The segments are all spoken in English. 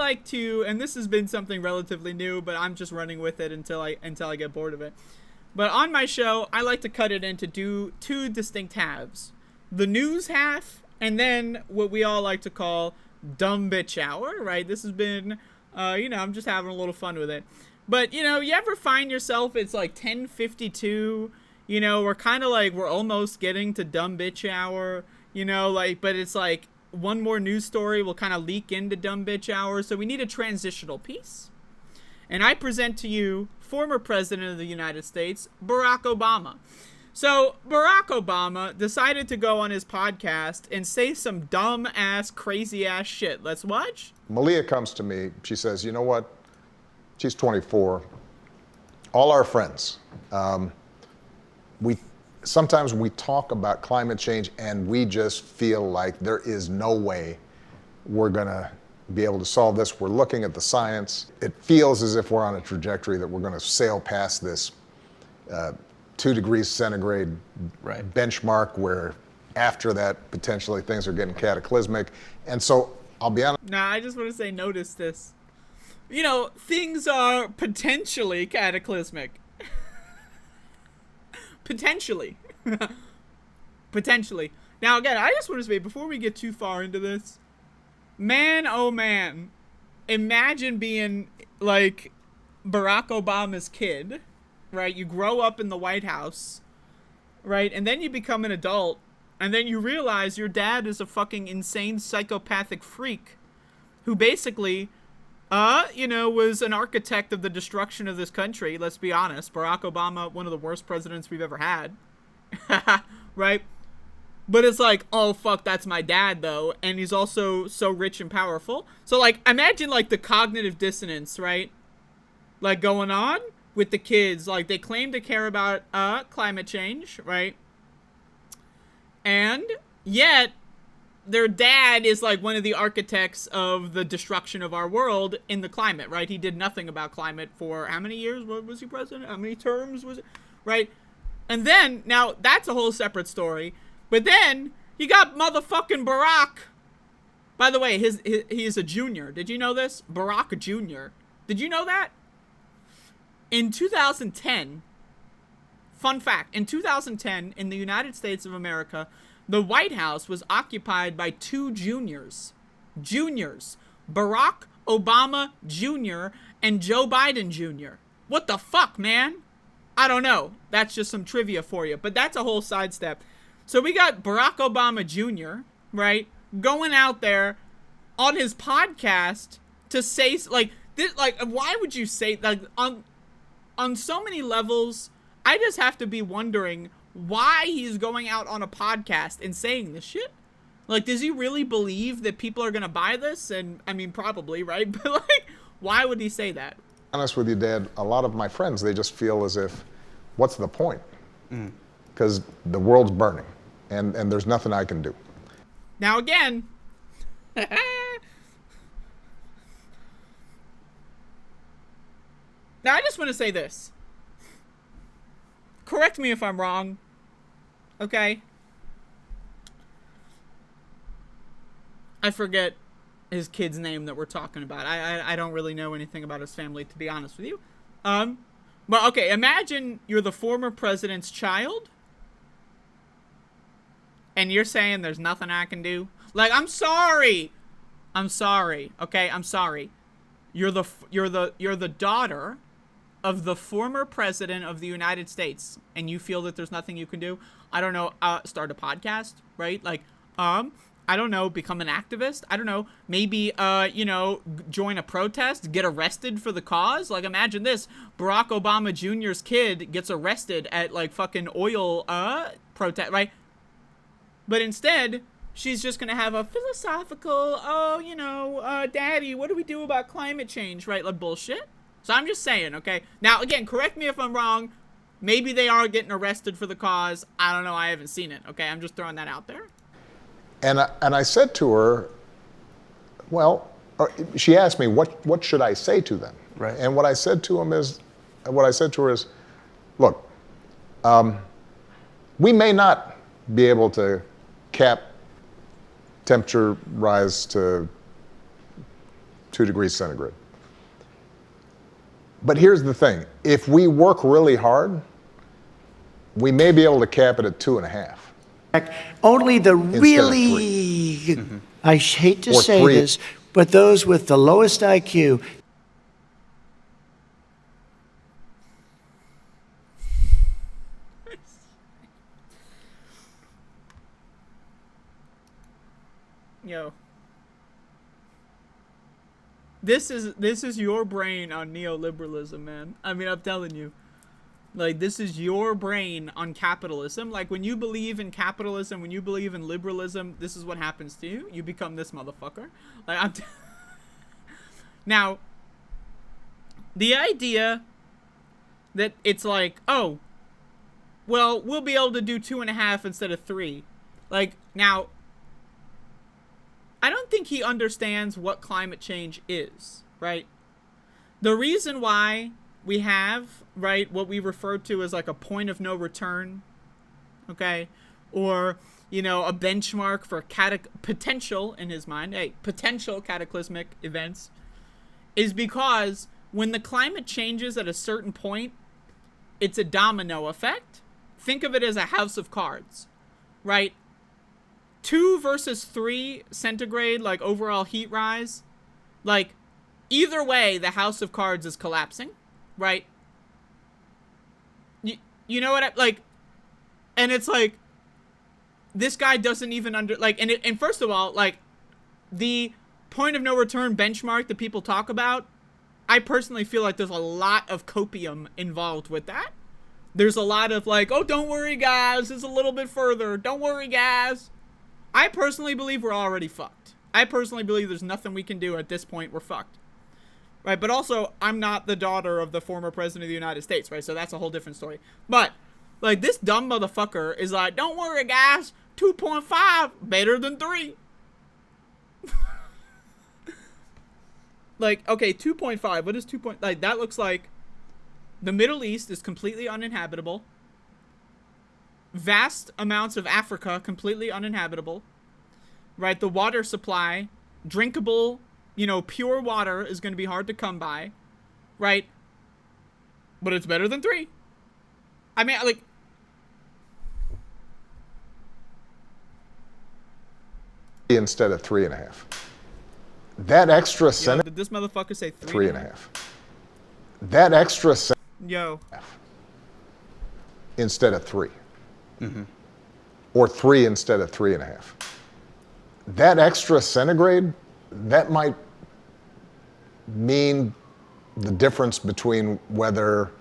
like to, and this has been something relatively new, but I'm just running with it until I get bored of it. But on my show, I like to cut it into two distinct halves. The news half, and then what we all like to call dumb bitch hour, right? This has been, I'm just having a little fun with it. But, you ever find yourself, it's like 10:52, we're almost getting to dumb bitch hour, but it's like one more news story will kind of leak into dumb bitch hour. So we need a transitional piece. And I present to you former president of the United States, Barack Obama. So Barack Obama decided to go on his podcast and say some dumb ass, crazy ass shit. Let's watch. Malia comes to me. She says, you know what? She's 24. All our friends, sometimes we talk about climate change and we just feel like there is no way we're gonna be able to solve this. We're looking at the science. It feels as if we're on a trajectory that we're gonna sail past this 2 degrees centigrade benchmark, where after that, potentially things are getting cataclysmic. And so I'll be honest. Nah, I just want to say, notice this. Things are potentially cataclysmic. Potentially. Potentially. Now, again, I just want to say, before we get too far into this, man, oh man, imagine being, like, Barack Obama's kid, right? You grow up in the White House, right? And then you become an adult, and then you realize your dad is a fucking insane psychopathic freak who basically, was an architect of the destruction of this country. Let's be honest. Barack Obama, one of the worst presidents we've ever had. Right? But it's like, oh, fuck, that's my dad, though. And he's also so rich and powerful. So, like, imagine, like, the cognitive dissonance, right? Like, going on with the kids. Like, they claim to care about climate change, right? And yet, their dad is like one of the architects of the destruction of our world in the climate, right? He did nothing about climate for how many years? What was he president? How many terms was it? Right? And then, now, that's a whole separate story. But then, you got motherfucking Barack. By the way, he is a junior. Did you know this? Barack Jr. Did you know that? In 2010, fun fact, in 2010, in the United States of America, the White House was occupied by 2 juniors. Juniors. Barack Obama Jr. and Joe Biden Jr. What the fuck, man? I don't know. That's just some trivia for you. But that's a whole sidestep. So we got Barack Obama Jr., right, going out there on his podcast to say, like, this, like, why would you say, like, on so many levels, I just have to be wondering why he's going out on a podcast and saying this shit. Like, does he really believe that people are gonna buy this? And I mean, probably, right? But like, why would he say that? Honest with you, Dad, a lot of my friends, they just feel as if, what's the point? Because the world's burning and there's nothing I can do. Now again, now I just want to say this. Correct me if I'm wrong, okay? I forget his kid's name that we're talking about. I don't really know anything about his family, to be honest with you. But okay, imagine you're the former president's child, and you're saying there's nothing I can do. Like, I'm sorry, okay? I'm sorry. You're the daughter of the former president of the United States, and you feel that there's nothing you can do. I don't know, start a podcast, right? Like, I don't know, become an activist. I don't know, maybe, join a protest, get arrested for the cause. Like, imagine this, Barack Obama Jr.'s kid gets arrested at, like, fucking oil, protest, right? But instead, she's just gonna have a philosophical, daddy, what do we do about climate change, right? Like, bullshit. So I'm just saying, okay? Now, again, correct me if I'm wrong. Maybe they are getting arrested for the cause. I don't know. I haven't seen it, okay? I'm just throwing that out there. And I said to her, well, she asked me, what should I say to them? Right. And what I said to her is, look, we may not be able to cap temperature rise to 2 degrees centigrade. But here's the thing. If we work really hard, we may be able to cap it at 2.5. Only the of really, I hate to Or say 3. this, but those with the lowest IQ. Yo. This is your brain on neoliberalism, man. I mean, I'm telling you. Like, this is your brain on capitalism. Like, when you believe in capitalism, when you believe in liberalism, this is what happens to you. You become this motherfucker. Like, now, the idea that it's like, oh, well, we'll be able to do 2.5 instead of 3. Like, now, I don't think he understands what climate change is, right? The reason why we have, right, what we refer to as like a point of no return, okay, or, you know, a benchmark for potential, in his mind, potential cataclysmic events, is because when the climate changes at a certain point, it's a domino effect. Think of it as a house of cards, right? 2 versus 3 centigrade, like, overall heat rise, like, either way, the house of cards is collapsing, right? You know what I, like, and it's like, this guy doesn't even and first of all, like, the point of no return benchmark that people talk about, I personally feel like there's a lot of copium involved with that. There's a lot of, like, oh, don't worry, guys, it's a little bit further, don't worry, guys. I personally believe we're already fucked. I personally believe there's nothing we can do at this point. We're fucked. Right? But also, I'm not the daughter of the former president of the United States, right? So that's a whole different story. But, like, this dumb motherfucker is like, don't worry, guys. 2.5, better than 3. Like, okay, 2.5. What is 2. Like, that looks like the Middle East is completely uninhabitable. Vast amounts of Africa completely uninhabitable, right? The water supply, drinkable, you know, pure water is going to be hard to come by, right? But it's better than 3. I mean, like, instead of 3.5. That extra centigrade. Did this motherfucker say 3.5? That extra Yo. instead of 3. Or 3 instead of 3.5. That extra centigrade, that might mean the difference between whether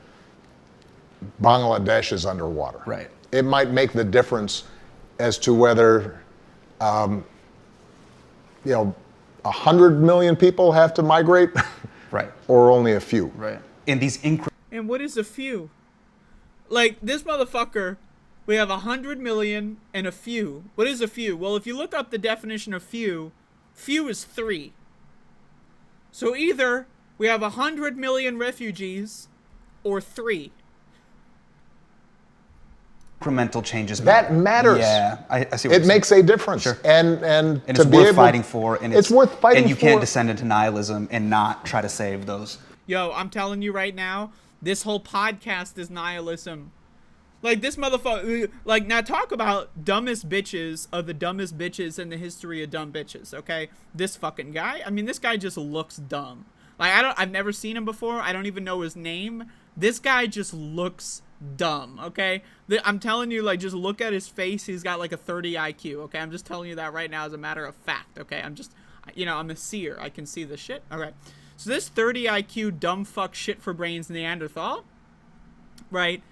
Bangladesh is underwater. Right. It might make the difference as to whether, you know, 100 million people have to migrate, Right. or only a few. Right. In these And what is a few? Like, this motherfucker, we have 100 million and a few. What is a few? Well, if you look up the definition of few is 3. So either we have 100 million refugees or 3. incremental changes That matters. Yeah, I see what It you're saying. makes a difference. Sure. And And to it's be worth able, fighting for. And it's worth fighting And you can't for. descend into nihilism and not try to save those. Yo, I'm telling you right now, this whole podcast is nihilism. Like, this motherfucker, like, now talk about dumbest bitches of the dumbest bitches in the history of dumb bitches, okay? This fucking guy, I mean, this guy just looks dumb. Like, I've never seen him before. I don't even know his name. This guy just looks dumb, okay? I'm telling you, like, just look at his face. He's got, like, a 30 IQ, okay? I'm just telling you that right now as a matter of fact, okay? I'm just, you know, I'm a seer. I can see this shit. Okay. So this 30 IQ dumb fuck shit for brains Neanderthal, right,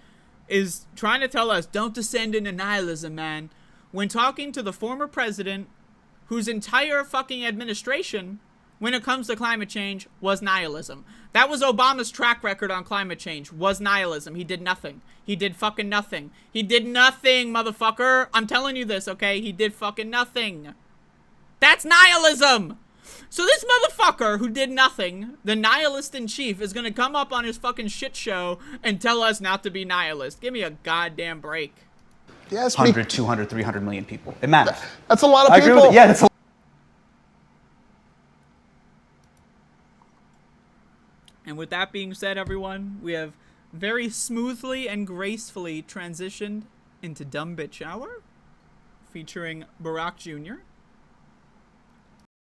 is trying to tell us, don't descend into nihilism, man. When talking to the former president, whose entire fucking administration, when it comes to climate change, was nihilism. That was Obama's track record on climate change, was nihilism. He did nothing. He did fucking nothing. He did nothing, motherfucker. I'm telling you this, okay? He did fucking nothing. That's nihilism! So this motherfucker who did nothing, the nihilist in chief, is gonna come up on his fucking shit show and tell us not to be nihilist. Give me a goddamn break. Yes, 100, 200, 300 million people. It matters. that's a lot of I agree people. with it. Yeah, that's a And with that being said, everyone, we have very smoothly and gracefully transitioned into Dumb Bitch Hour, featuring Barack Jr.